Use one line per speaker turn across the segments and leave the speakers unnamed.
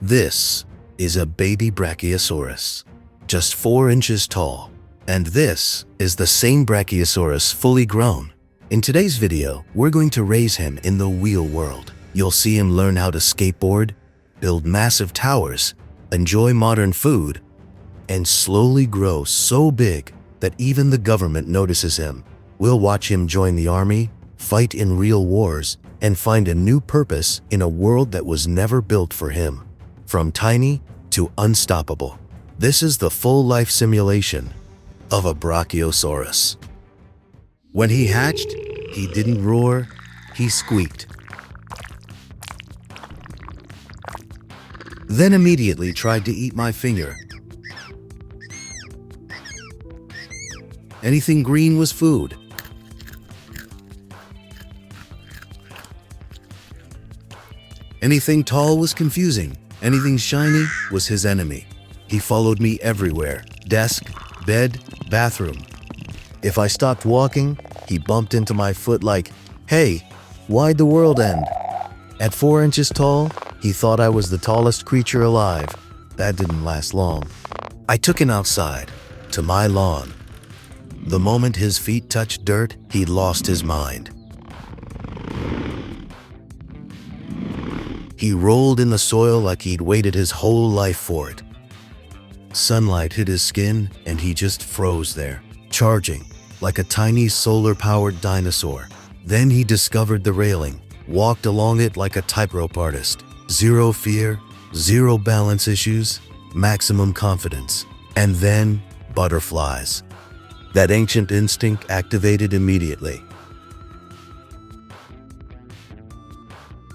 This is a baby Brachiosaurus, just 4 inches tall. And this is the same Brachiosaurus fully grown. In today's video, we're going to raise him in the real world. You'll see him learn how to skateboard, build massive towers, enjoy modern food, and slowly grow so big that even the government notices him. We'll watch him join the army, fight in real wars, and find a new purpose in a world that was never built for him. From tiny to unstoppable, this is the full life simulation of a Brachiosaurus. When he hatched, he didn't roar, he squeaked. Then immediately tried to eat my finger. Anything green was food. Anything tall was confusing. Anything shiny was his enemy. He followed me everywhere: desk, bed, bathroom. If I stopped walking, he bumped into my foot like, "Hey, why'd the world end?" At 4 inches tall, he thought I was the tallest creature alive. That didn't last long. I took him outside, to my lawn. The moment his feet touched dirt, he lost his mind. He rolled in the soil like he'd waited his whole life for it. Sunlight hit his skin and he just froze there, charging like a tiny solar-powered dinosaur. Then he discovered the railing, walked along it like a tightrope artist. Zero fear, zero balance issues, maximum confidence. And then butterflies. That ancient instinct activated immediately.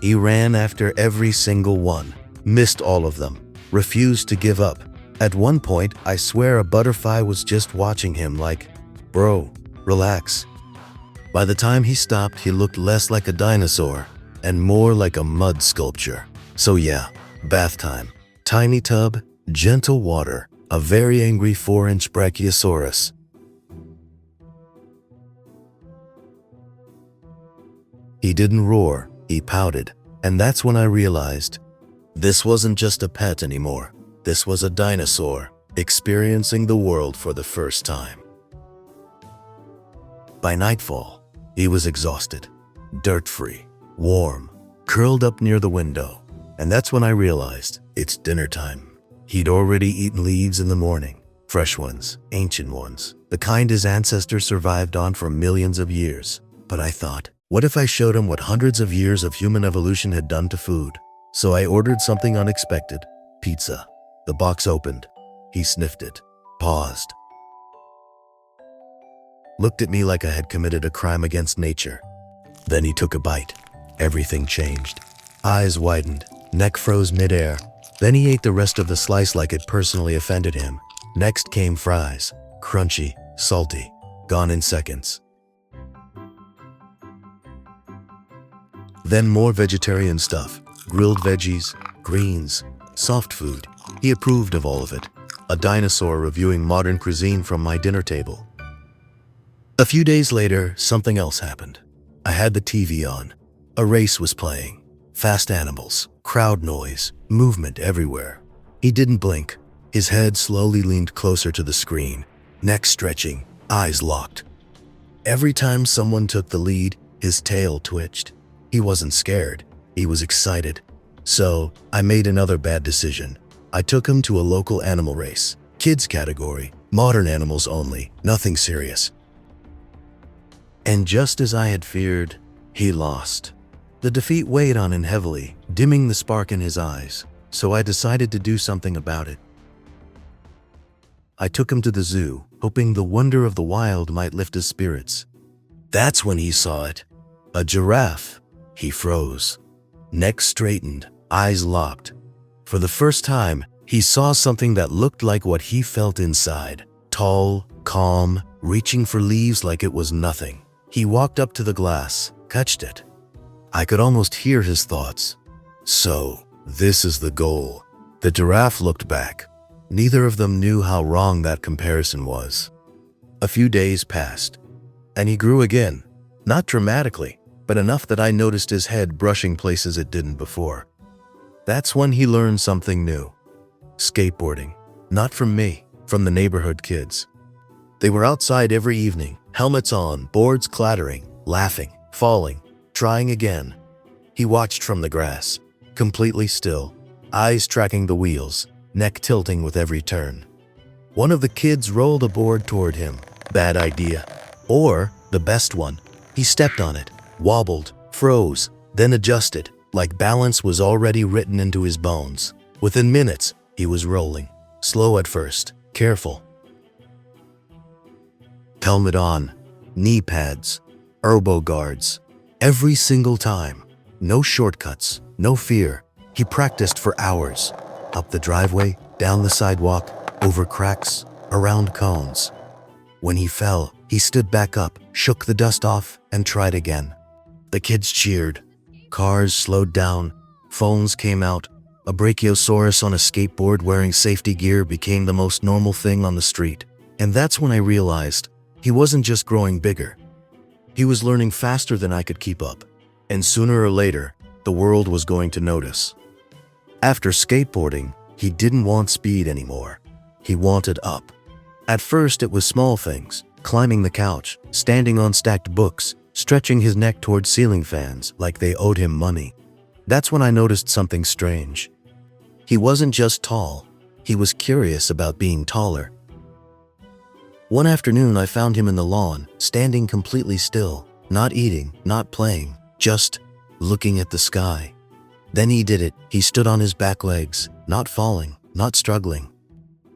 He ran after every single one, missed all of them, refused to give up. At one point, I swear a butterfly was just watching him like, "Bro, relax." By the time he stopped, he looked less like a dinosaur and more like a mud sculpture. So yeah, bath time. Tiny tub, gentle water, a very angry 4-inch Brachiosaurus. He didn't roar, he pouted. And that's when I realized this wasn't just a pet anymore. This was a dinosaur experiencing the world for the first time. By nightfall, he was exhausted, dirt-free, warm, curled up near the window. And that's when I realized it's dinner time. He'd already eaten leaves in the morning, fresh ones, ancient ones, the kind his ancestors survived on for millions of years. But I thought, what if I showed him what hundreds of years of human evolution had done to food? So I ordered something unexpected: pizza. The box opened. He sniffed it, paused, looked at me like I had committed a crime against nature. Then he took a bite. Everything changed. Eyes widened, neck froze midair. Then he ate the rest of the slice like it personally offended him. Next came fries, crunchy, salty, gone in seconds. Then more vegetarian stuff, grilled veggies, greens, soft food. He approved of all of it. A dinosaur reviewing modern cuisine from my dinner table. A few days later, something else happened. I had the TV on. A race was playing. Fast animals, crowd noise, movement everywhere. He didn't blink. His head slowly leaned closer to the screen, neck stretching, eyes locked. Every time someone took the lead, his tail twitched. He wasn't scared, he was excited. So, I made another bad decision. I took him to a local animal race. Kids category, modern animals only, nothing serious. And just as I had feared, he lost. The defeat weighed on him heavily, dimming the spark in his eyes. So I decided to do something about it. I took him to the zoo, hoping the wonder of the wild might lift his spirits. That's when he saw it. A giraffe. He froze, neck straightened, eyes locked. For the first time, he saw something that looked like what he felt inside. Tall, calm, reaching for leaves like it was nothing. He walked up to the glass, touched it. I could almost hear his thoughts. So, this is the goal. The giraffe looked back. Neither of them knew how wrong that comparison was. A few days passed, and he grew again. Not dramatically, but enough that I noticed his head brushing places it didn't before. That's when he learned something new. Skateboarding. Not from me, from the neighborhood kids. They were outside every evening, helmets on, boards clattering, laughing, falling, trying again. He watched from the grass, completely still, eyes tracking the wheels, neck tilting with every turn. One of the kids rolled a board toward him. Bad idea. Or, the best one, he stepped on it, wobbled, froze, then adjusted, like balance was already written into his bones. Within minutes, he was rolling. Slow at first, careful. Helmet on, knee pads, elbow guards. Every single time. No shortcuts, no fear. He practiced for hours. Up the driveway, down the sidewalk, over cracks, around cones. When he fell, he stood back up, shook the dust off, and tried again. The kids cheered. Cars slowed down. Phones came out. A Brachiosaurus on a skateboard wearing safety gear became the most normal thing on the street. And that's when I realized he wasn't just growing bigger. He was learning faster than I could keep up. And sooner or later, the world was going to notice. After skateboarding, he didn't want speed anymore. He wanted up. At first, it was small things, climbing the couch, standing on stacked books, stretching his neck toward ceiling fans like they owed him money. That's when I noticed something strange. He wasn't just tall, he was curious about being taller. One afternoon, I found him in the lawn, standing completely still, not eating, not playing, just looking at the sky. Then he did it. He stood on his back legs, not falling, not struggling,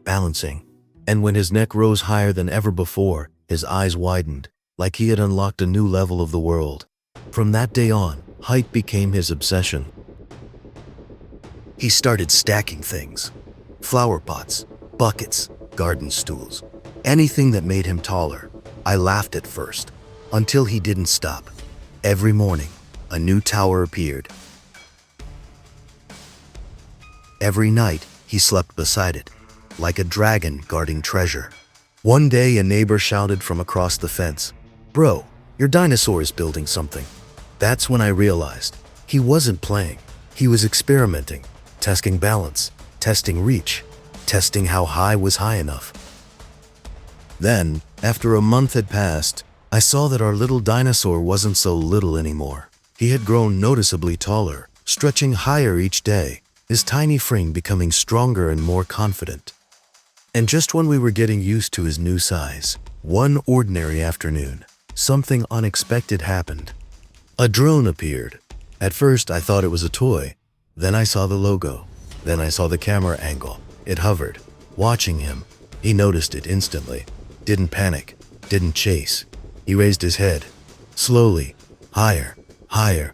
balancing. And when his neck rose higher than ever before, his eyes widened, like he had unlocked a new level of the world. From that day on, height became his obsession. He started stacking things. Flower pots, buckets, garden stools. Anything that made him taller. I laughed at first, until he didn't stop. Every morning, a new tower appeared. Every night, he slept beside it, like a dragon guarding treasure. One day, a neighbor shouted from across the fence, "Bro, your dinosaur is building something." That's when I realized he wasn't playing. He was experimenting, testing balance, testing reach, testing how high was high enough. Then, after a month had passed, I saw that our little dinosaur wasn't so little anymore. He had grown noticeably taller, stretching higher each day, his tiny frame becoming stronger and more confident. And just when we were getting used to his new size, one ordinary afternoon, something unexpected happened. A drone appeared. At first, I thought it was a toy. Then I saw the logo. Then I saw the camera angle. It hovered, watching him. He noticed it instantly. Didn't panic, didn't chase. He raised his head, slowly, higher, higher,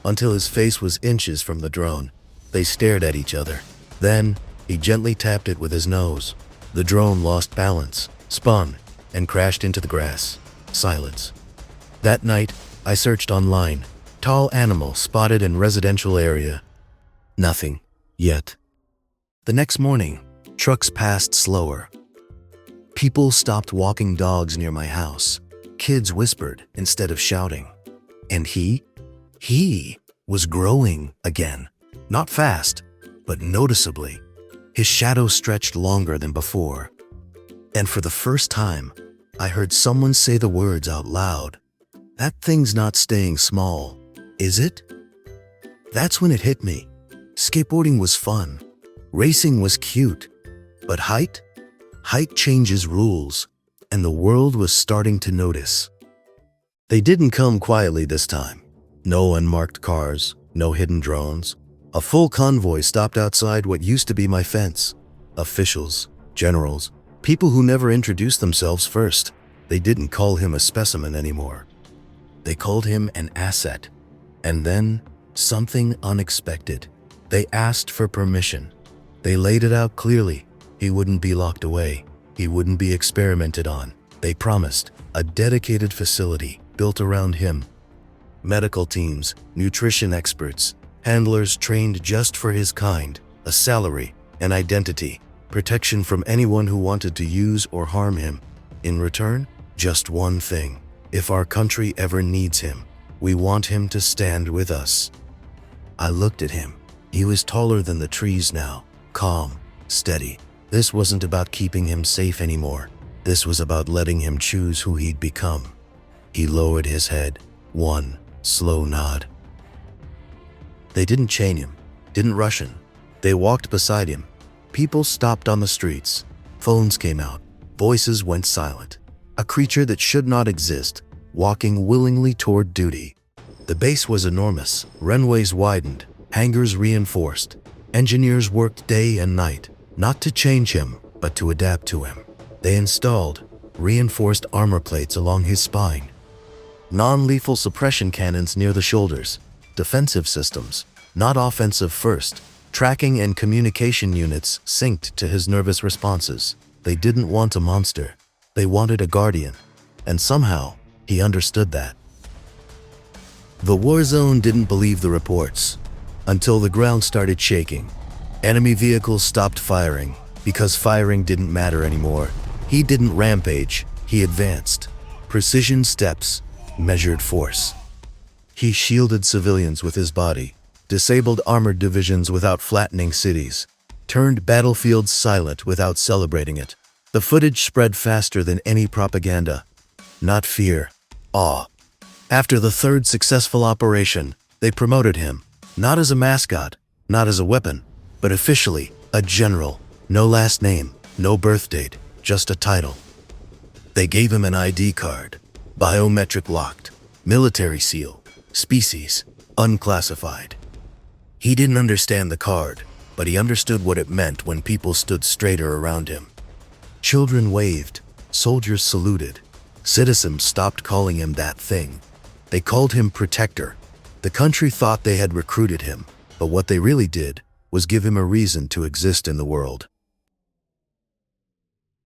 until his face was inches from the drone. They stared at each other. Then, he gently tapped it with his nose. The drone lost balance, spun, and crashed into the grass. Silence. That night, I searched online. Tall animal spotted in residential area. Nothing, yet. The next morning, trucks passed slower. People stopped walking dogs near my house. Kids whispered instead of shouting. And he was growing again. Not fast, but noticeably. His shadow stretched longer than before. And for the first time, I heard someone say the words out loud. "That thing's not staying small, is it?" That's when it hit me. Skateboarding was fun. Racing was cute. But height? Height changes rules, and the world was starting to notice. They didn't come quietly this time. No unmarked cars, no hidden drones. A full convoy stopped outside what used to be my fence. Officials, generals, people who never introduced themselves first. They didn't call him a specimen anymore. They called him an asset. And then, something unexpected. They asked for permission. They laid it out clearly. He wouldn't be locked away. He wouldn't be experimented on. They promised a dedicated facility built around him. Medical teams, nutrition experts, handlers trained just for his kind, a salary, an identity, protection from anyone who wanted to use or harm him. In return, just one thing. If our country ever needs him, we want him to stand with us. I looked at him. He was taller than the trees now, calm, steady. This wasn't about keeping him safe anymore. This was about letting him choose who he'd become. He lowered his head, one slow nod. They didn't chain him, didn't rush him. They walked beside him. People stopped on the streets. Phones came out. Voices went silent. A creature that should not exist, walking willingly toward duty. The base was enormous. Runways widened. Hangars reinforced. Engineers worked day and night, not to change him, but to adapt to him. They installed reinforced armor plates along his spine, non-lethal suppression cannons near the shoulders, defensive systems, not offensive first, tracking and communication units synced to his nervous responses. They didn't want a monster. They wanted a guardian. And somehow, he understood that. The war zone didn't believe the reports until the ground started shaking. Enemy vehicles stopped firing because firing didn't matter anymore. He didn't rampage, he advanced. Precision steps, measured force. He shielded civilians with his body, disabled armored divisions without flattening cities, turned battlefields silent without celebrating it. The footage spread faster than any propaganda. Not fear, awe. After the third successful operation, they promoted him, not as a mascot, not as a weapon, but officially a general. No last name, no birth date, just a title. They gave him an ID card, biometric locked, military seal, species, unclassified. He didn't understand the card, but he understood what it meant when people stood straighter around him. Children waved, soldiers saluted. Citizens stopped calling him that thing. They called him Protector. The country thought they had recruited him, but what they really did was give him a reason to exist in the world.